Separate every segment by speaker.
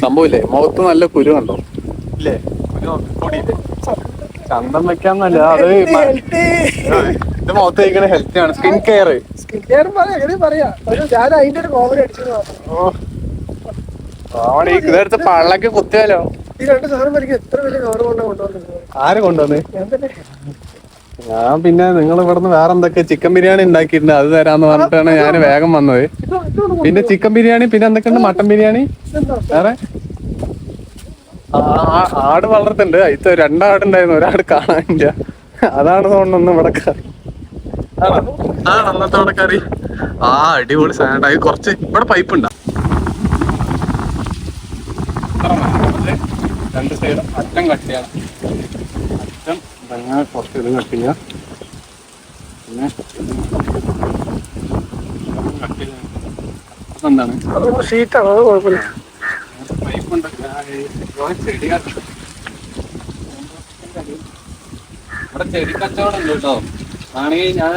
Speaker 1: സംഭവമില്ലേ മുഖത്ത് നല്ല കുരു കണ്ടോ ഇല്ലേ? ചന്തം വെക്കാന്നല്ല അത് ഇത് മുഖത്ത് കഴിക്കണ ഹെൽത്തി ആണ്. സ്കിൻ കെയർ
Speaker 2: പറയാ ഞാൻ അതിന്റെ ഒരു കോമഡി അടിച്ചു.
Speaker 1: ഇതെടുത്ത് പള്ളക്ക് കുത്തിയാലോ?
Speaker 2: ഈ രണ്ട് സാധനം എനിക്ക് എത്ര വലിയ കവർ കൊണ്ടുവന്നത്.
Speaker 1: ആര് കൊണ്ടുവന്നേ?
Speaker 2: ഞാൻ തന്നെ.
Speaker 1: ഞാൻ പിന്നെ നിങ്ങൾ ഇവിടുന്ന് വേറെ എന്തൊക്കെ ചിക്കൻ ബിരിയാണി ഉണ്ടാക്കിയിട്ടുണ്ട്, അത് തരാന്ന് പറഞ്ഞിട്ടാണ് ഞാൻ വേഗം വന്നത്. പിന്നെ ചിക്കൻ ബിരിയാണി, പിന്നെ എന്തൊക്കെയുണ്ട്? മട്ടൻ ബിരിയാണി, വേറെ ആട് വളർത്തുണ്ട്. ഇത് രണ്ടാടുണ്ടായിരുന്നു, ഒരാട് കാണാനില്ല. അതാണ് തോന്നുന്നു ഇവിടെ കറി. ആണോ അന്നത്തെ ഇവിടെ കറി? ആ അടിപൊളി സാധനം. കുറച്ച് ഇവിടെ പൈപ്പ് ഉണ്ടാ രണ്ട് സൈഡും അറ്റം കട്ട് ചെയ്യണം. അറ്റം അങ്ങനെ കുറച്ച് ഇത് കട്ട് ചെയ്യുക. പിന്നെ കട്ട് ചെയ്ത് അതെന്താണ്
Speaker 2: ഷീറ്റാണ്, അത് കുഴപ്പമില്ല.
Speaker 1: പൈപ്പ് ഉണ്ട്. ചെടികൾ ഇവിടെ ചെടി കച്ചവടം ഉണ്ട് കേട്ടോ. ആണെങ്കിൽ ഞാൻ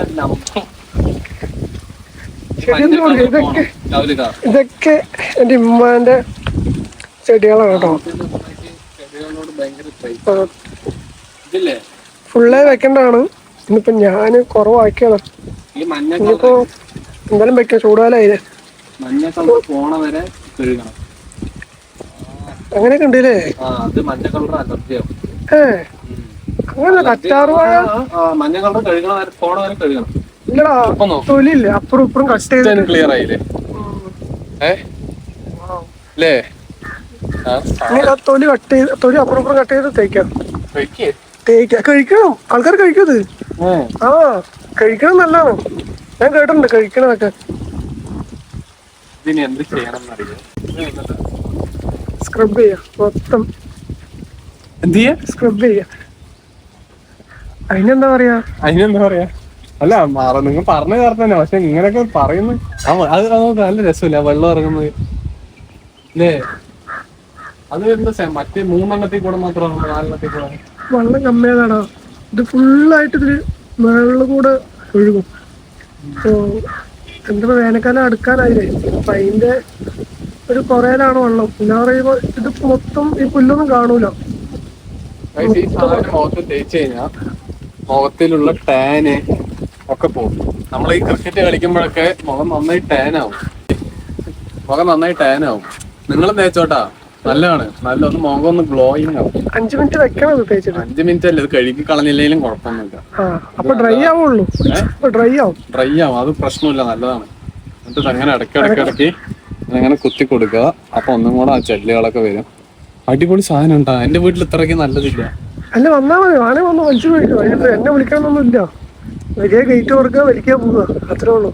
Speaker 2: ഇതൊക്കെ എന്റെ ഉമ്മാന്റെ ചെടികളാണ് കേട്ടോ. ഫുള്ളേ വെക്കേണ്ടതാണ്. ഇന്നിപ്പോ ഞാന് കുറവാക്കിയാണ്. ഇനിയിപ്പോ എന്തായാലും വെക്കാം, ചൂടുകാലായില്ലേ. അങ്ങനെയൊക്കെ ഉണ്ടല്ലേ? അങ്ങനെ കറ്റാറുവാഴ ഇല്ലടാ, തൊലിയില്ല അപ്പുറം ഇപ്പുറം കട്ട് ചെയ്ത്
Speaker 1: ക്ലിയർ ആയില്ലേ?
Speaker 2: തൊലി കട്ട് ചെയ്ത് തൊലി അപ്പുറം ഇപ്പുറം കട്ട് ചെയ്ത് തേക്കാം. കഴിക്കണം, ആൾക്കാർ കഴിക്കത്. ആ കഴിക്കണം, നല്ലതാണ്. ഞാൻ കേട്ടിട്ടുണ്ട് കഴിക്കണതൊക്കെ. സ്ക്രബ് ചെയ്യാം മൊത്തം. സ്ക്രബ് ചെയ്യാം. അതിനെന്താ പറയാ?
Speaker 1: അല്ല നിങ്ങൾ പറഞ്ഞു ചേർത്ത് തന്നെ. പക്ഷെ ഇങ്ങനെയൊക്കെ പറയുന്നു, അത് നമുക്ക് നല്ല രസമില്ല. വെള്ളം ഇറങ്ങുന്നത് അല്ലേ? അത് എന്താ മറ്റേ 3 എണ്ണത്തിൽ കൂടെ മാത്രമാണ്, 4 എണ്ണത്തിൽ കൂടെ
Speaker 2: വെള്ളം കമ്മിയാതാണോ? ഇത് ഫുള്ളായിട്ട് ഇതില് വെള്ളം കൂടെ ഒഴുകും. ഇപ്പോ എന്താ വേനൽക്കാലം അടുക്കാനായില്ലേ, അപ്പൊ അതിന്റെ ഒരു കുറയിലാണ് വെള്ളം. പിന്നെ പറയുമ്പോ ഇത് മൊത്തം ഈ പുല്ലൊന്നും കാണൂല.
Speaker 1: മുഖത്ത് തേച്ച് കഴിഞ്ഞാൽ മുഖത്തിലുള്ള ടാന് ഒക്കെ പോകും. നമ്മൾ ഈ ക്രിക്കറ്റ് കളിക്കുമ്പോഴൊക്കെ മുഖം നന്നായി ടാനാവും. നിങ്ങൾ തേച്ചോട്ടാ, നല്ലതാണ്. നല്ലൊന്ന് മുഖം ഒന്ന് ഗ്ലോയിങ് ആവും.
Speaker 2: 5 മിനിറ്റ് വെക്കണം തേച്ചിട്ട്.
Speaker 1: 5 മിനിറ്റ് അല്ലേ, ഇത് കഴുകി കളഞ്ഞില്ലെങ്കിലും കുഴപ്പമൊന്നുമില്ല.
Speaker 2: അപ്പൊ ഡ്രൈ ആവുള്ളൂ. ഡ്രൈ ആവും,
Speaker 1: അത് പ്രശ്നമില്ല, നല്ലതാണ്. എന്നിട്ട് അങ്ങനെ ഇടയ്ക്ക് അങ്ങനെ കുത്തി കൊടുക്കുക. അപ്പൊ ഒന്നും കൂടെ ആ ചെല്ലുകളൊക്കെ വരും. അടിപൊളി സാധനം ഉണ്ടാ. എന്റെ വീട്ടിൽ ഇത്രയ്ക്ക് നല്ലതില്ല.
Speaker 2: അല്ല വന്നാ മതി, വാണേ വന്ന് വലിച്ചു കഴിക്കും. അതിനിപ്പോ എന്നെ വിളിക്കണമെന്നൊന്നും ഇല്ല. വലിയ ഗേറ്റ് കൊടുക്കുക, വലിക്കാൻ പോവുക, അത്രേ ഉള്ളൂ.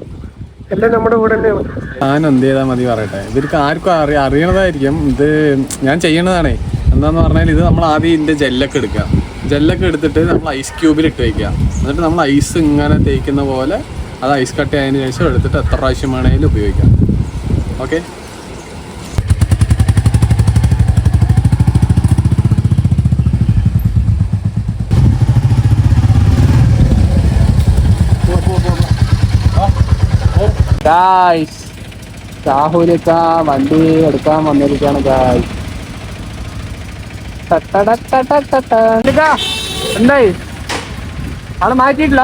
Speaker 2: എല്ലാം നമ്മുടെ കൂടെ തന്നെയാണ്.
Speaker 1: ഞാൻ എന്ത് ചെയ്താൽ മതി പറയട്ടെ? ഇവർക്ക് ആർക്കും അറിയണതായിരിക്കും. ഇത് ഞാൻ ചെയ്യണതാണേ. എന്താന്ന് പറഞ്ഞാൽ ഇത് നമ്മൾ ആദ്യം ഇതിന്റെ ജെല്ലൊക്കെ എടുക്കുക. ജെല്ലൊക്കെ എടുത്തിട്ട് നമ്മൾ ഐസ് ക്യൂബിൽ ഇട്ട് വയ്ക്കുക. എന്നിട്ട് നമ്മൾ ഐസ് ഇങ്ങനെ തേക്കുന്ന പോലെ അത് ഐസ് കട്ട് ആയതിനു ശേഷം എടുത്തിട്ട് എത്ര പ്രാവശ്യം വേണമെങ്കിലും ഉപയോഗിക്കാം. ഓക്കെ. രാഹുലിക്ക വണ്ടി എടുക്കാൻ വന്നിരിക്കാണ്. എന്തായി ആള് മാറ്റിയിട്ടില്ല?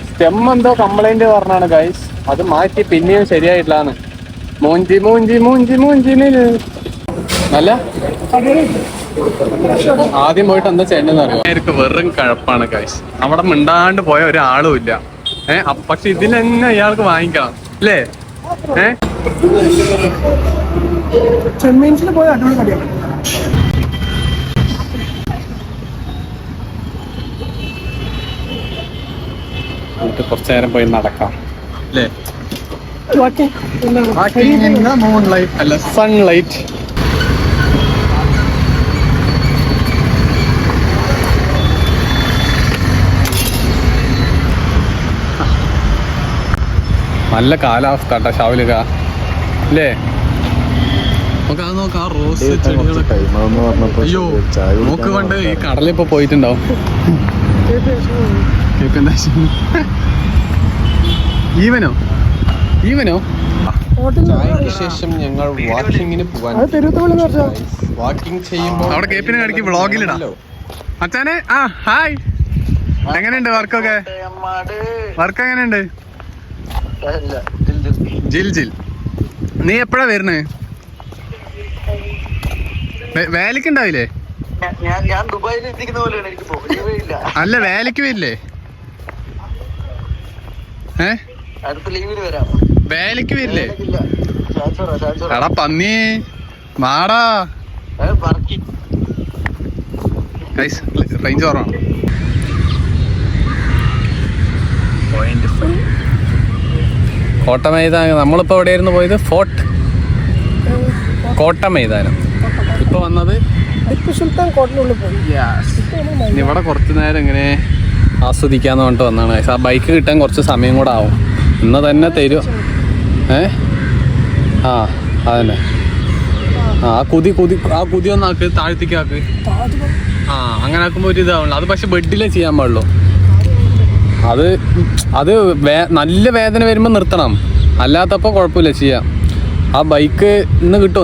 Speaker 1: സ്റ്റെം എന്തോ കംപ്ലൈന്റ് പറഞ്ഞാണ് ഗൈസ്. അത് മാറ്റി പിന്നെയും ശരിയായിട്ടില്ലാന്ന്. മൂഞ്ചി നല്ല ആദ്യം പോയിട്ട് എന്താ ചെയ്യേണ്ടതെന്ന് അറിയാം. എനിക്ക് വെറും കഴപ്പാണ് ഗൈസ്. അവിടെ മിണ്ടാണ്ട് പോയ ഒരാളും ഇല്ല. പക്ഷെ ഇതിൽ തന്നെ ഇയാൾക്ക് വാങ്ങിക്കണം അല്ലേ?
Speaker 2: ചെമ്മീൻസിൽ പോയ അടിപൊളി കടിയാണ്.
Speaker 1: എന്നിട്ട് കുറച്ചു നേരം പോയി നടക്കാം അല്ലേ? മൂൺലൈറ്റ് അല്ല, സൺലൈറ്റ്. നല്ല കാലാവസ്ഥ കേട്ടോ ഷാവിലുക അല്ലേ? നമുക്ക് അത് നോക്കാം. റോസ് ചെടികളൊക്കെ. അയ്യോ നോക്ക്, കൊണ്ട് ഈ കടലിപ്പോ പോയിട്ടുണ്ടാവും. ഈവനോ ഈവനോ
Speaker 2: ഹോട്ടലിൽ
Speaker 1: ചായക്ക് ശേഷം ഞങ്ങൾ വാക്കിങ്ങിന് പോവാൻ
Speaker 2: അത് തെരുവത്തോളം കുറച്ചാ
Speaker 1: വാക്കിംഗ് ചെയ്യുമ്പോൾ അവിടെ കേപ്പിനെ കടിക്ക് വ്ളോഗിലിടാം അച്ഛനെ. ആ ഹായ്, എങ്ങനെയുണ്ട് വർക്കൊക്കെ? വർക്ക് എങ്ങനെയുണ്ട്? ജിൽ ജിൽ, നീ എപ്പോഴാ വരുന്നേ? വേലക്ക് ഉണ്ടാവില്ലേ? അല്ല വേലക്ക് വരില്ലേ? വേലക്ക് വരില്ലേ? എടാ പന്നി മാടാ. റേഞ്ച് കുറവാണ്. കോട്ട മൈതാനം. നമ്മളിപ്പോ എവിടെയായിരുന്നു പോയത്? ഫോർട്ട് കോട്ട മൈതാനം. ഇപ്പൊ വന്നത്
Speaker 2: ടിപ്പു സുൽത്താൻ കോട്ടനുള്ളിൽ പോയി.
Speaker 1: ഇവിടെ കുറച്ചു നേരം ഇങ്ങനെ ആസ്വദിക്കാന്ന് പറഞ്ഞിട്ട് വന്നാണ്. ആ ബൈക്ക് കിട്ടാൻ കുറച്ച് സമയം കൂടെ ആവും. ഇന്ന് തന്നെ തരുമോ? ആ അതന്നെ. ആ കുതി ഒന്ന് ആക്ക്, താഴ്ത്തിക്ക് ആക്ക്. ആ അങ്ങനെ ആക്കുമ്പോൾ ഒരു ഇതാവുള്ളൂ. അത് പക്ഷെ ബെഡിലേ ചെയ്യാൻ പാടുള്ളൂ. അത് നല്ല വേദന വരുമ്പോൾ നിർത്തണം, അല്ലാത്തപ്പോൾ കുഴപ്പമില്ല, ചെയ്യാം. ആ ബൈക്ക് ഇന്ന് കിട്ടുമോ?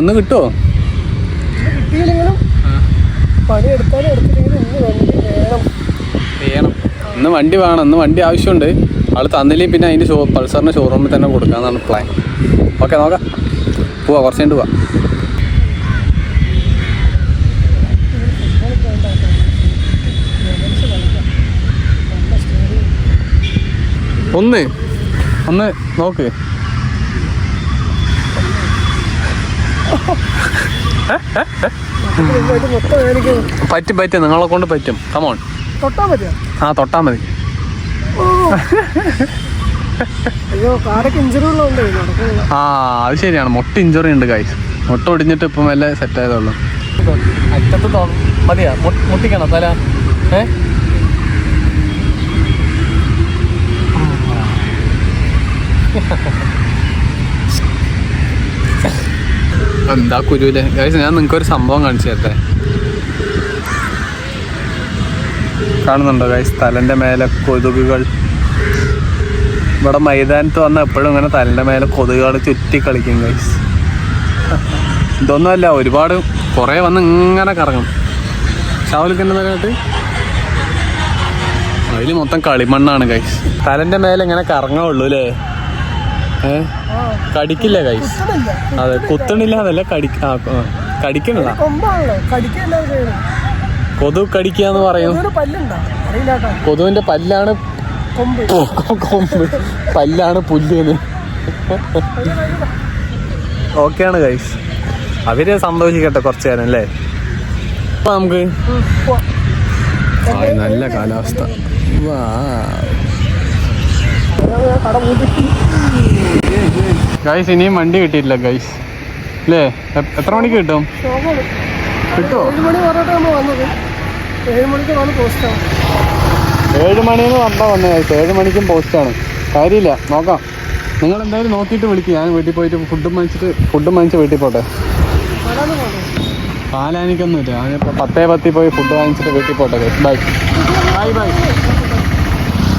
Speaker 2: കിട്ടിയില്ലെങ്കിലും പണിയെടുത്താലും എടുത്തില്ലെങ്കിലും
Speaker 1: വേണം. ഇന്ന് വണ്ടി വേണം, ഇന്ന് വണ്ടി ആവശ്യമുണ്ട്. ആൾ തന്നില്ലെങ്കിൽ പിന്നെ അതിൻ്റെ പൾസറിൻ്റെ ഷോറൂമിൽ തന്നെ കൊടുക്കാമെന്നാണ് പ്ലാൻ. ഓക്കെ, നോക്കാം. പോവാം, കുറച്ച് കഴിഞ്ഞിട്ട് പോവാം. ഒന്ന് നോക്ക്. പറ്റും, നിങ്ങളെ കൊണ്ട് പറ്റും. കമോൺ, തൊട്ടാ മതി. ആ അത് ശരിയാണ്, മുട്ട ഇഞ്ചുറി ഉണ്ട് ഗൈസ്. മുട്ട ഒടിഞ്ഞിട്ട് ഇപ്പം വല്ല സെറ്റ് ആയതുള്ളൂ. അറ്റത്ത് മതിയാ മുട്ടിക്കണം തല. എന്താ കുരുവില്ലേ ഗൈസ്? ഞാൻ നിങ്ങൾക്കൊരു സംഭവം കാണിച്ചു തരട്ടെ. കാണുന്നുണ്ടോ ഗൈസ്? തലൻ്റെ മേലെ കൊതുകുകൾ. ഇവിടെ മൈതാനത്ത് വന്ന എപ്പോഴും ഇങ്ങനെ തലൻ്റെ മേലെ കൊതുകുകൾ ചുറ്റി കളിക്കും ഗൈസ്. ഇതൊന്നുമല്ല, ഒരുപാട് കുറേ വന്ന് ഇങ്ങനെ കറങ്ങും. ഷാവലിക്കുന്നതായിട്ട് അതിൽ മൊത്തം കളിമണ്ണാണ് ഗൈസ്. തലൻ്റെ മേലെ ഇങ്ങനെ കറങ്ങുള്ളൂ അല്ലേ? കടിക്കില്ല ഗൈസ്. അതെ, കുത്തണില്ല എന്നല്ല, കടിക്കണില്ല. കൊതു കടിക്കാന്ന് പറയും. കൊതുവിന്റെ പല്ലാണ് കൊമ്പ്, പല്ലാണ് പുല്ലിന്. ഓക്കെയാണ് ഗൈസ്, അവര് സന്തോഷിക്കട്ടെ കുറച്ചു നേരം അല്ലേ? അപ്പൊ നമുക്ക് നല്ല കാലാവസ്ഥ. ഗൈസ് ഇനിയും വണ്ടി കിട്ടിയിട്ടില്ല ഗൈസ് അല്ലേ? എത്ര മണിക്ക് കിട്ടും? കിട്ടുമോ? 7 മണിന്ന് പറഞ്ഞാൽ വന്നത് ഗൈസ്. 7 മണിക്കും പോസ്റ്റാണ്. കാര്യമില്ല, നോക്കാം. നിങ്ങൾ എന്തായാലും നോക്കിയിട്ട് വിളിക്കും. ഞാൻ വീട്ടിൽ പോയിട്ട് ഫുഡും വാങ്ങിച്ച് വീട്ടിൽ പോട്ടെ. പാലാനിക്കൊന്നുമില്ല. ഞാനിപ്പോൾ 10:10 പോയി ഫുഡ് വാങ്ങിച്ചിട്ട് വീട്ടിൽ പോട്ടെ. ബൈ.